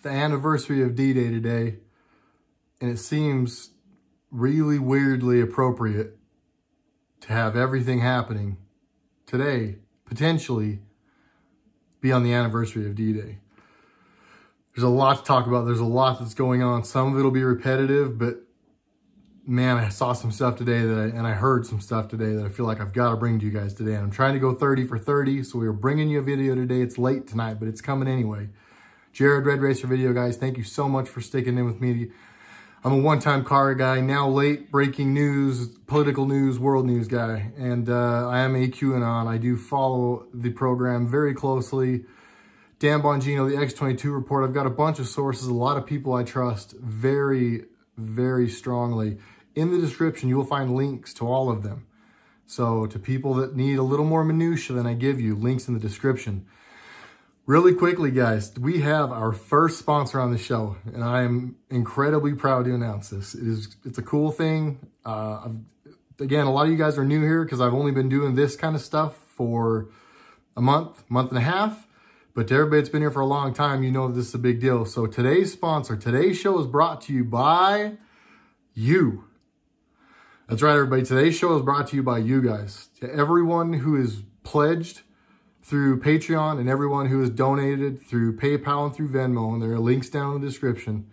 the anniversary of D-Day today, and it seems really weirdly appropriate to have everything happening today, potentially, be on the anniversary of D-Day. There's a lot to talk about. There's a lot that's going on. Some of it will be repetitive, but man, I saw some stuff today and I heard some stuff today that I feel like I've got to bring to you guys today. And I'm trying to go 30 for 30, so we are bringing you a video today. It's late tonight, but it's coming anyway. Jared, RedRacer video, guys. Thank you so much for sticking in with me. I'm a one-time car guy, now late breaking news, political news, world news guy. And I am a QAnon. I do follow the program very closely. Dan Bongino, the X22 report. I've got a bunch of sources, a lot of people I trust very, very strongly. In the description, you will find links to all of them. So to people that need a little more minutia than I give you, links in the description. Really quickly, guys, we have our first sponsor on the show, and I am incredibly proud to announce this. It's a cool thing. Again, a lot of you guys are new here because I've only been doing this kind of stuff for a month and a half. But to everybody that's been here for a long time, you know that this is a big deal. So today's sponsor, today's show is brought to you by you. That's right, everybody. Today's show is brought to you by you guys. To everyone who is pledged through Patreon and everyone who has donated through PayPal and through Venmo, and there are links down in the description,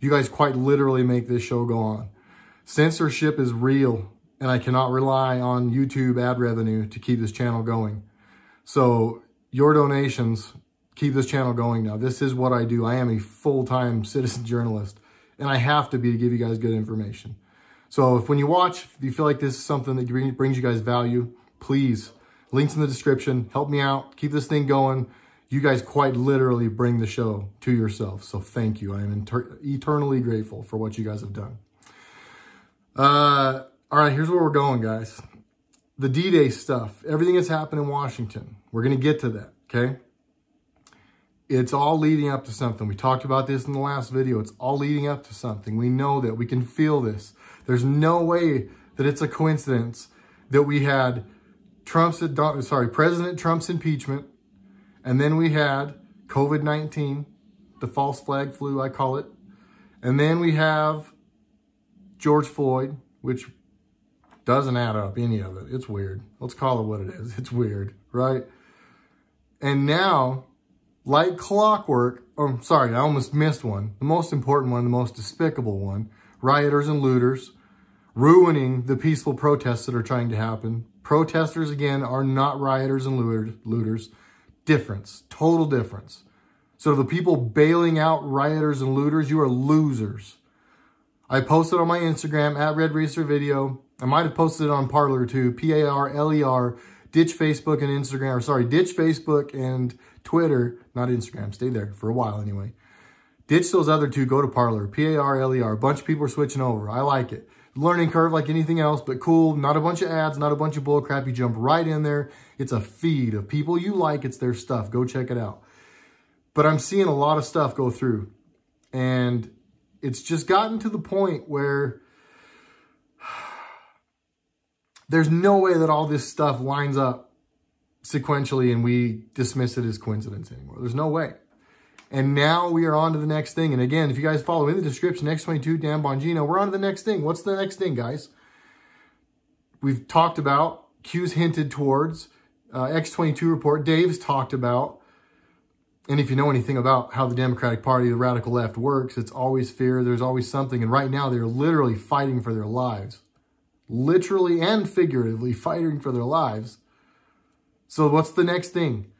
you guys quite literally make this show go on. Censorship is real, and I cannot rely on YouTube ad revenue to keep this channel going. So your donations keep this channel going now. This is what I do. I am a full-time citizen journalist, and I have to be to give you guys good information. So if when you watch, if you feel like this is something that brings you guys value, please, links in the description, help me out, keep this thing going. You guys quite literally bring the show to yourself. So thank you. I am eternally grateful for what you guys have done. All right, here's where we're going, guys. The D-Day stuff, everything that's happened in Washington. We're going to get to that, okay? It's all leading up to something. We talked about this in the last video. It's all leading up to something. We know that. We can feel this. There's no way that it's a coincidence that we had President Trump's impeachment, and then we had COVID-19, the false flag flu, I call it. And then we have George Floyd, which doesn't add up, any of it. It's weird. Let's call it what it is. It's weird, right? And now, like clockwork, oh, sorry, I almost missed one. The most important one, the most despicable one, rioters and looters ruining the peaceful protests that are trying to happen. Protesters, again, are not rioters and looters. Difference, total difference. So the people bailing out rioters and looters, you are losers. I posted on my Instagram, at RedRacer video. I might have posted it on Parler too, P-A-R-L-E-R. Ditch Facebook and Instagram, or sorry, ditch Facebook and Twitter, not Instagram, stay there for a while anyway. Ditch those other two, go to Parler, P-A-R-L-E-R. A bunch of people are switching over. I like it. Learning curve like anything else, but cool. Not a bunch of ads, not a bunch of bullcrap. You jump right in there. It's a feed of people you like. It's their stuff. Go check it out. But I'm seeing a lot of stuff go through. And it's just gotten to the point where there's no way that all this stuff lines up sequentially and we dismiss it as coincidence anymore. There's no way. And now we are on to the next thing. And again, if you guys follow in the description, X22, Dan Bongino, we're on to the next thing. What's the next thing, guys? We've talked about, Q's hinted towards, X22 report, Dave's talked about. And if you know anything about how the Democratic Party, the radical left works, it's always fear. There's always something. And right now, they're literally fighting for their lives. Literally and figuratively fighting for their lives. So what's the next thing?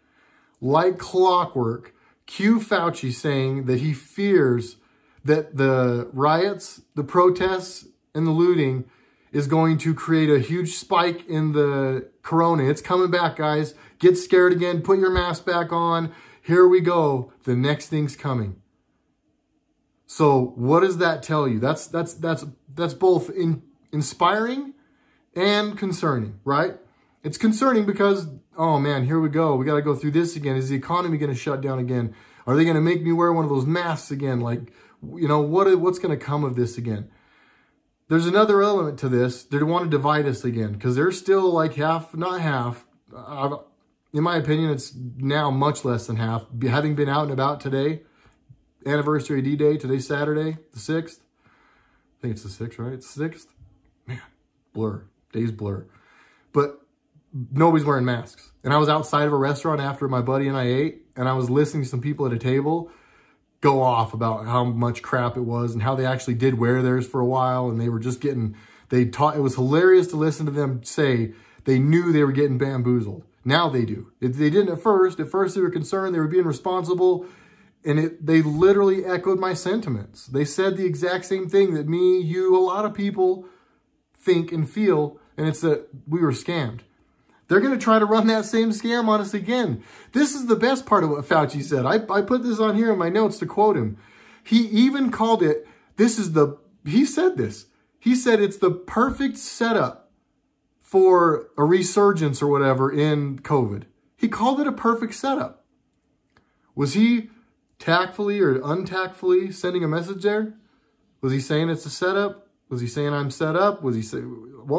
Like clockwork, Q Fauci saying that he fears that the riots, the protests, and the looting is going to create a huge spike in the corona. It's coming back, guys. Get scared again. Put your mask back on. Here we go. The next thing's coming. So what does that tell you? That's both inspiring and concerning, right? It's concerning because, oh man, here we go. We got to go through this again. Is the economy going to shut down again? Are they going to make me wear one of those masks again? Like, you know, what's going to come of this again? There's another element to this. They want to divide us again because they're still like half, not half. In my opinion, it's now much less than half. Having been out and about today, anniversary of D-Day. Today's Saturday, the 6th. I think it's the 6th, right? It's the 6th. Man, blur. Days blur. But nobody's wearing masks. And I was outside of a restaurant after my buddy and I ate, and I was listening to some people at a table go off about how much crap it was and how they actually did wear theirs for a while, and they were just getting, it was hilarious to listen to them say they knew they were getting bamboozled. Now they do. They didn't at first. At first they were concerned, they were being responsible, and they literally echoed my sentiments. They said the exact same thing that me, you, a lot of people think and feel, and it's that we were scammed. They're going to try to run that same scam on us again. This is the best part of what Fauci said. I put this on here in my notes to quote him. He even called it, he said this. He said it's the perfect setup for a resurgence or whatever in COVID. He called it a perfect setup. Was he tactfully or untactfully sending a message there? Was he saying it's a setup? Was he saying I'm set up? What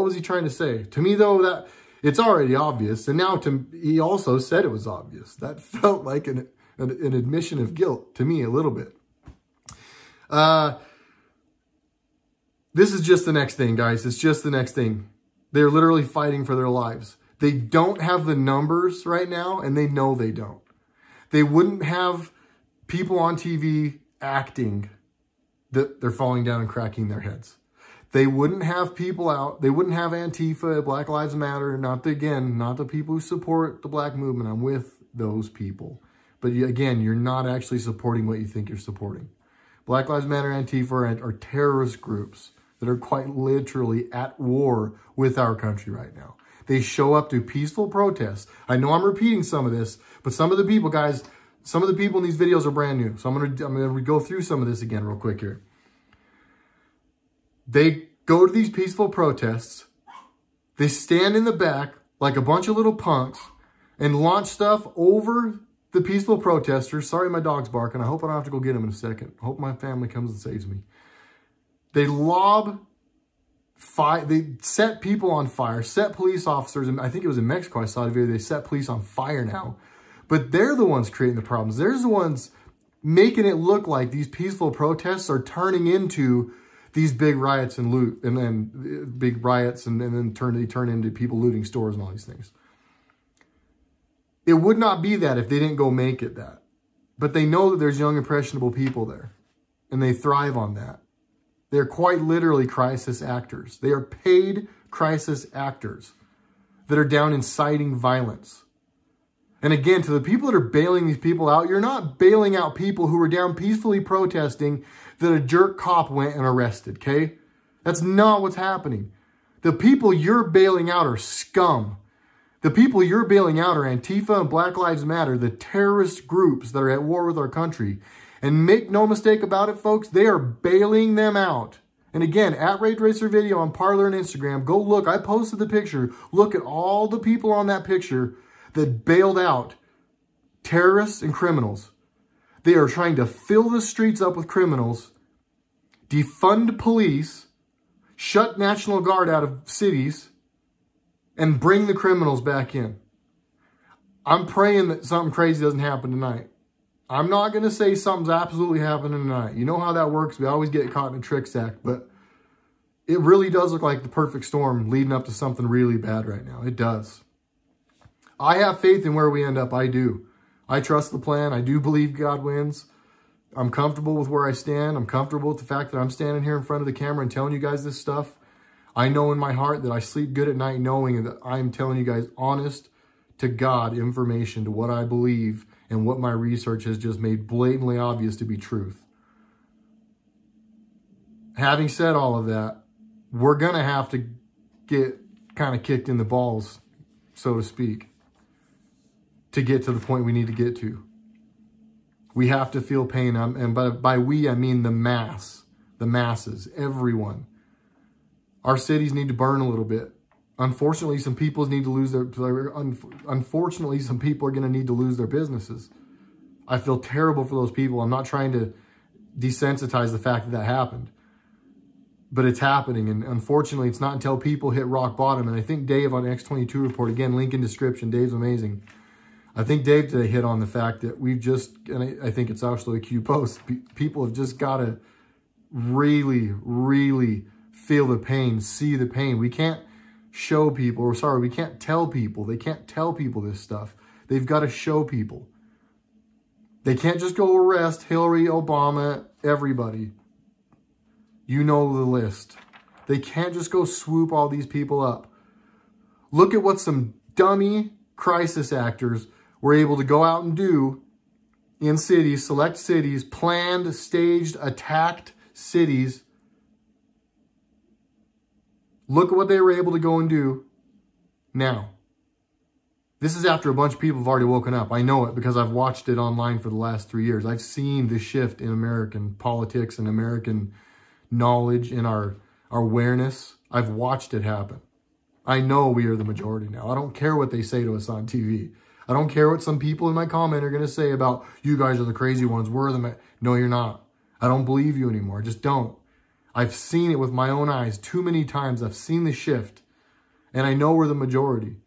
was he trying to say? To me, though, that it's already obvious. And now he also said it was obvious. That felt like an admission of guilt to me a little bit. This is just the next thing, guys. It's just the next thing. They're literally fighting for their lives. They don't have the numbers right now, and they know they don't. They wouldn't have people on TV acting that they're falling down and cracking their heads. They wouldn't have people out. They wouldn't have Antifa, Black Lives Matter. Not the people who support the black movement. I'm with those people. But again, you're not actually supporting what you think you're supporting. Black Lives Matter, Antifa are terrorist groups that are quite literally at war with our country right now. They show up to peaceful protests. I know I'm repeating some of this, but some of the people, guys, some of the people in these videos are brand new. So I'm gonna go through some of this again real quick here. They go to these peaceful protests. They stand in the back like a bunch of little punks and launch stuff over the peaceful protesters. Sorry, my dog's barking. I hope I don't have to go get him in a second. I hope my family comes and saves me. They they set people on fire, set police officers, and I think it was in Mexico I saw a video, they set police on fire now. But they're the ones creating the problems. They're the ones making it look like these peaceful protests are turning into these big riots and loot, and then big riots, and then they turn into people looting stores and all these things. It would not be that if they didn't go make it that. But they know that there's young, impressionable people there, and they thrive on that. They're quite literally crisis actors. They are paid crisis actors that are down inciting violence. And again, to the people that are bailing these people out, you're not bailing out people who were down peacefully protesting that a jerk cop went and arrested, okay? That's not what's happening. The people you're bailing out are scum. The people you're bailing out are Antifa and Black Lives Matter, the terrorist groups that are at war with our country. And make no mistake about it, folks, they are bailing them out. And again, at RedRacer Video on Parler and Instagram, go look. I posted the picture. Look at all the people on that picture that bailed out terrorists and criminals. They are trying to fill the streets up with criminals, defund police, shut National Guard out of cities, and bring the criminals back in. I'm praying that something crazy doesn't happen tonight. I'm not going to say something's absolutely happening tonight. You know how that works. We always get caught in a trick stack, but it really does look like the perfect storm leading up to something really bad right now. It does. I have faith in where we end up. I do. I trust the plan. I do believe God wins. I'm comfortable with where I stand. I'm comfortable with the fact that I'm standing here in front of the camera and telling you guys this stuff. I know in my heart that I sleep good at night knowing that I'm telling you guys honest to God information to what I believe and what my research has just made blatantly obvious to be truth. Having said all of that, we're going to have to get kind of kicked in the balls, so to speak, to get to the point we need to get to. We have to feel pain, and by we, I mean the masses, everyone. Our cities need to burn a little bit. Unfortunately, some people need to lose unfortunately, some people are going to need to lose their businesses. I feel terrible for those people. I'm not trying to desensitize the fact that that happened. But it's happening, and unfortunately, it's not until people hit rock bottom. And I think Dave on X22 Report, again, link in description, Dave's amazing. I think Dave today hit on the fact that we've just, and I think it's actually a Q post, people have just got to really, really feel the pain, see the pain. We can't show people, or sorry, we can't tell people. They can't tell people this stuff. They've got to show people. They can't just go arrest Hillary, Obama, everybody. You know the list. They can't just go swoop all these people up. Look at what some dummy crisis actors were able to go out and do in cities, select cities, planned, staged, attacked cities. Look at what they were able to go and do now. This is after a bunch of people have already woken up. I know it because I've watched it online for the last 3 years. I've seen the shift in American politics and American knowledge and our awareness. I've watched it happen. I know we are the majority now. I don't care what they say to us on TV. I don't care what some people in my comment are going to say about, you guys are the crazy ones. We're the... No, you're not. I don't believe you anymore. Just don't. I've seen it with my own eyes too many times. I've seen the shift. And I know we're the majority.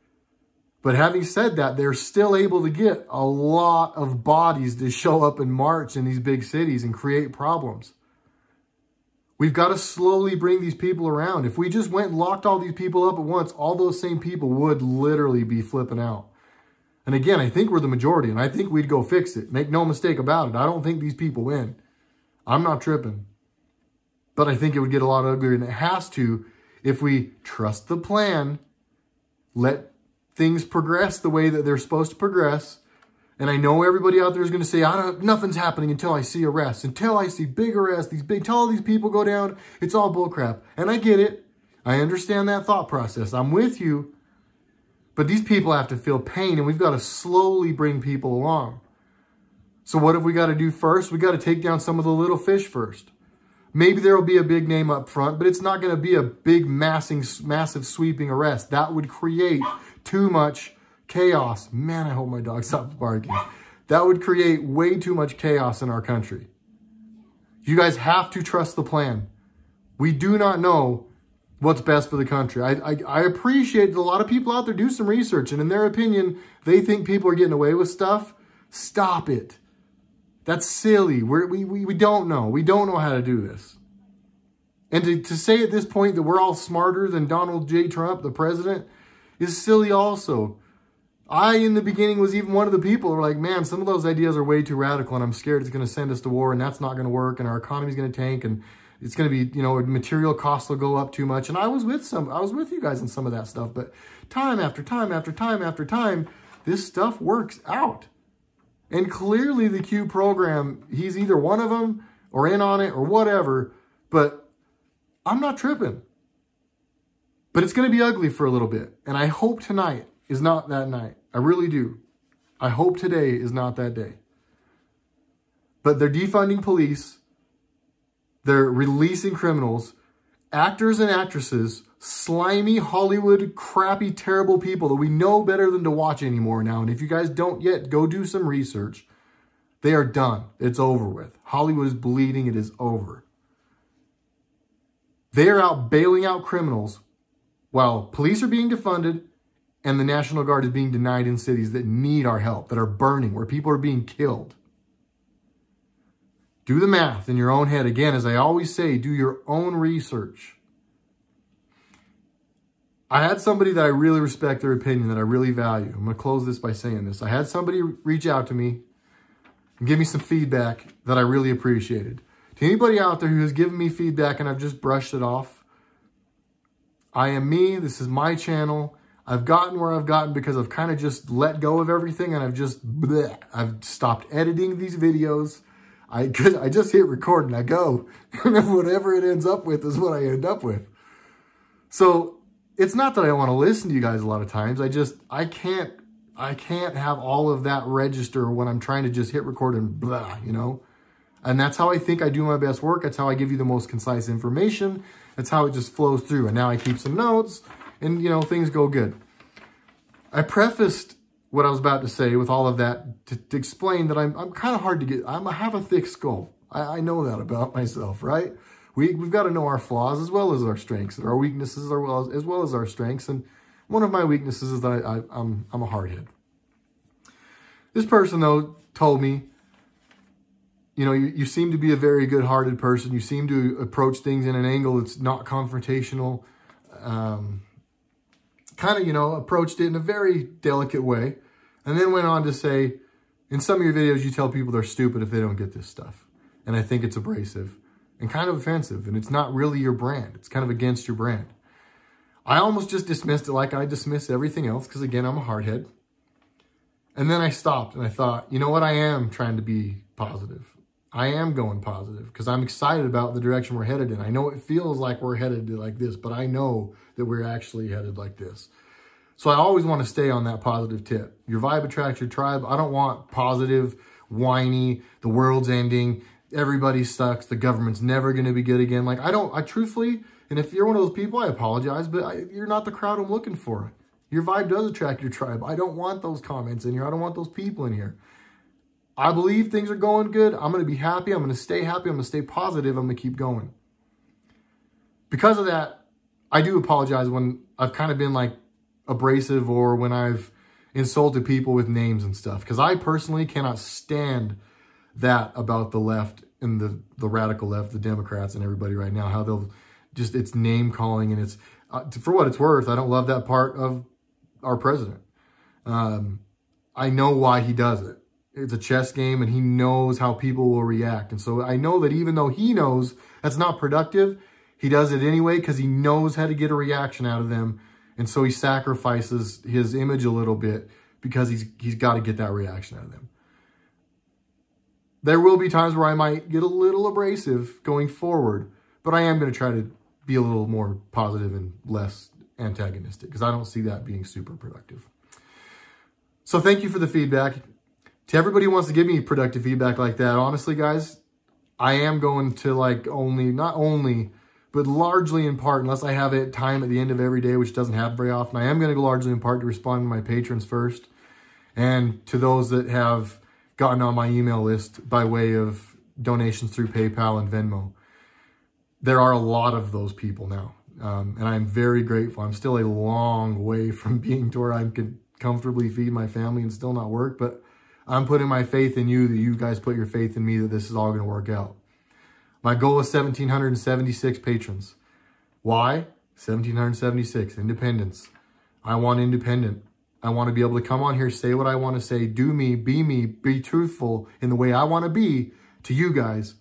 But having said that, they're still able to get a lot of bodies to show up and march in these big cities and create problems. We've got to slowly bring these people around. If we just went and locked all these people up at once, all those same people would literally be flipping out. And again, I think we're the majority, and I think we'd go fix it. Make no mistake about it. I don't think these people win. I'm not tripping. But I think it would get a lot uglier, and it has to if we trust the plan, let things progress the way that they're supposed to progress. And I know everybody out there is going to say, nothing's happening until I see arrests, until I see big arrests, until all these people go down. It's all bullcrap. And I get it. I understand that thought process. I'm with you. But these people have to feel pain, and we've got to slowly bring people along. So what have we got to do first? We got to take down some of the little fish first. Maybe there will be a big name up front, but it's not going to be a big, massive sweeping arrest. That would create too much chaos. Man, I hope my dog stops barking. That would create way too much chaos in our country. You guys have to trust the plan. We do not know what's best for the country. I appreciate that a lot of people out there do some research, and in their opinion, they think people are getting away with stuff. Stop it. That's silly. We don't know. We don't know how to do this. And to say at this point that we're all smarter than Donald J. Trump, the president, is silly also. I, in the beginning, was even one of the people who were like, man, some of those ideas are way too radical, and I'm scared it's going to send us to war, and that's not going to work, and our economy's going to tank, and it's going to be, material costs will go up too much. And I was with you guys in some of that stuff, but time after time after time after time, this stuff works out. And clearly the Q program, he's either one of them or in on it or whatever, but I'm not tripping. But it's going to be ugly for a little bit. And I hope tonight is not that night. I really do. I hope today is not that day. But they're defunding police. They're releasing criminals, actors and actresses, slimy, Hollywood, crappy, terrible people that we know better than to watch anymore now. And if you guys don't yet, go do some research. They are done. It's over with. Hollywood is bleeding. It is over. They are out bailing out criminals while police are being defunded and the National Guard is being denied in cities that need our help, that are burning, where people are being killed. Do the math in your own head. Again, as I always say, do your own research. I had somebody that I really respect their opinion, that I really value. I'm going to close this by saying this. I had somebody reach out to me and give me some feedback that I really appreciated. To anybody out there who has given me feedback and I've just brushed it off, I am me. This is my channel. I've gotten where I've gotten because I've kind of just let go of everything, and I've stopped editing these videos. I just hit record and I go. And whatever it ends up with is what I end up with. So it's not that I don't want to listen to you guys a lot of times. I can't have all of that register when I'm trying to just hit record and blah, And that's how I think I do my best work. That's how I give you the most concise information. That's how it just flows through. And now I keep some notes and, things go good. I prefaced what I was about to say with all of that to explain that I'm kind of hard to get. I have a thick skull. I know that about myself, right? We've got to know our flaws as well as our strengths, our weaknesses as well as our strengths. And one of my weaknesses is that I'm a hardhead. This person, though, told me, you know, you seem to be a very good-hearted person. You seem to approach things in an angle that's not confrontational. Kind of, you know, approached it in a very delicate way. And then went on to say, in some of your videos, you tell people they're stupid if they don't get this stuff. And I think it's abrasive and kind of offensive. And it's not really your brand. It's kind of against your brand. I almost just dismissed it like I dismiss everything else because, again, I'm a hardhead. And then I stopped and I thought, you know what? I am trying to be positive. I am going positive because I'm excited about the direction we're headed in. I know it feels like we're headed like this, but I know that we're actually headed like this. So I always want to stay on that positive tip. Your vibe attracts your tribe. I don't want positive, whiny, the world's ending, everybody sucks, the government's never going to be good again. Like, I truthfully, and if you're one of those people, I apologize, but you're not the crowd I'm looking for. Your vibe does attract your tribe. I don't want those comments in here. I don't want those people in here. I believe things are going good. I'm going to be happy. I'm going to stay happy. I'm going to stay positive. I'm going to keep going. Because of that, I do apologize when I've kind of been like abrasive or when I've insulted people with names and stuff. Because I personally cannot stand that about the left and the radical left, the Democrats and everybody right now. How they'll just, it's name calling and it's, for what it's worth, I don't love that part of our president. I know why he does it. It's a chess game and he knows how people will react. And so I know that even though he knows that's not productive, he does it anyway because he knows how to get a reaction out of them. And so he sacrifices his image a little bit because he's got to get that reaction out of them. There will be times where I might get a little abrasive going forward, but I am going to try to be a little more positive and less antagonistic because I don't see that being super productive. So thank you for the feedback. To everybody who wants to give me productive feedback like that, honestly, guys, I am going to not only, but largely in part, unless I have it time at the end of every day, which doesn't happen very often, I am going to go largely in part to respond to my patrons first and to those that have gotten on my email list by way of donations through PayPal and Venmo. There are a lot of those people now, and I'm very grateful. I'm still a long way from being to where I could comfortably feed my family and still not work, but I'm putting my faith in you, that you guys put your faith in me, that this is all going to work out. My goal is 1,776 patrons. Why? 1,776, independence. I want independent. I want to be able to come on here, say what I want to say, do me, be truthful in the way I want to be to you guys.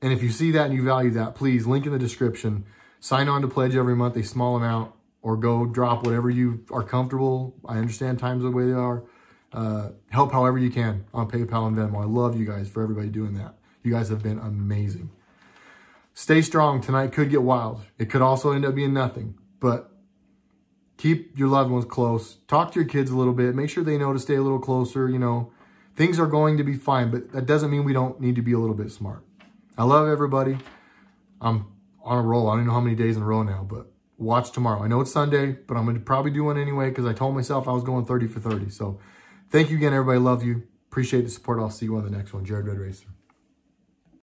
And if you see that and you value that, please, link in the description. Sign on to pledge every month, a small amount, or go drop whatever you are comfortable. I understand times the way they are. Help however you can on PayPal and Venmo. I love you guys for everybody doing that. You guys have been amazing. Stay strong. Tonight could get wild. It could also end up being nothing. But keep your loved ones close. Talk to your kids a little bit. Make sure they know to stay a little closer. You know, things are going to be fine, but that doesn't mean we don't need to be a little bit smart. I love everybody. I'm on a roll. I don't know how many days in a row now, but watch tomorrow. I know it's Sunday, but I'm going to probably do one anyway because I told myself I was going 30 for 30. So thank you again, everybody. Love you. Appreciate the support. I'll see you on the next one. Jared RedRacer.